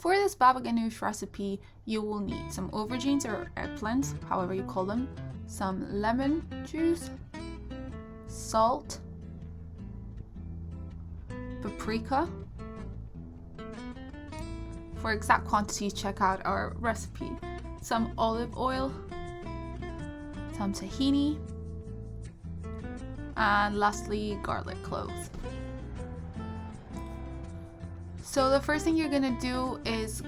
For this baba ganoush recipe, you will need some aubergines or eggplants, however you call them, some lemon juice, salt, paprika. For exact quantities, check out our recipe. Some olive oil, some tahini, and lastly, garlic cloves. So the first thing you're gonna do is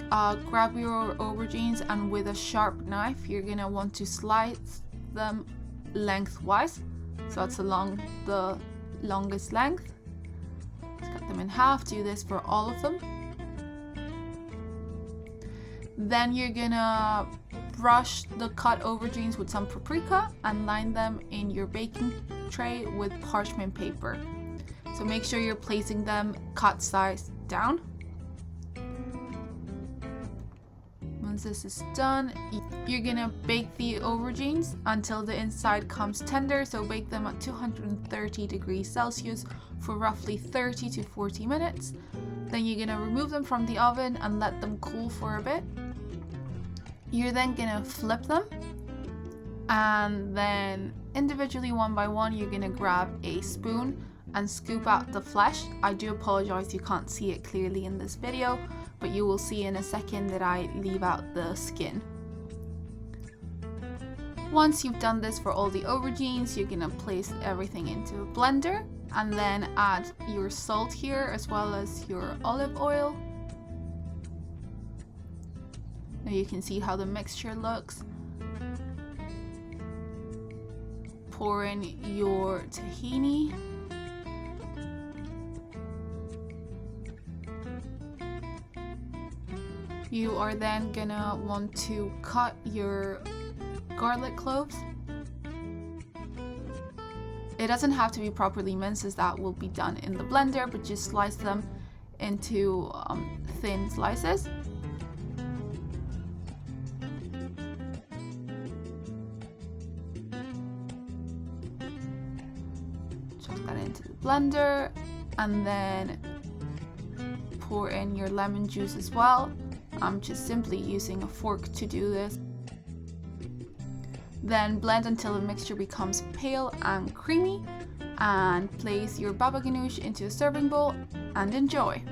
grab your aubergines, and with a sharp knife you're gonna want to slice them lengthwise, so that's along the longest length. Just cut them in half. Do this for all of them. Then you're gonna brush the cut aubergines with some paprika and line them in your baking tray with parchment paper. So make sure you're placing them cut size down. Once this is done, you're gonna bake the aubergines until the inside comes tender, so bake them at 230 degrees Celsius for roughly 30 to 40 minutes. Then you're gonna remove them from the oven and let them cool for a bit. You're then gonna flip them, and then individually, one by one, you're gonna grab a spoon and scoop out the flesh. I do apologize you can't see it clearly in this video, but you will see in a second that I leave out the skin. Once you've done this for all the aubergines, you're gonna place everything into a blender and then add your salt here as well as your olive oil. Now you can see how the mixture looks. Pour in your tahini. You are then gonna want to cut your garlic cloves. It doesn't have to be properly minced, as that will be done in the blender, but just slice them into thin slices. Chuck that into the blender and then pour in your lemon juice as well. I'm just simply using a fork to do this. Then blend until the mixture becomes pale and creamy, and place your baba ganoush into a serving bowl and enjoy.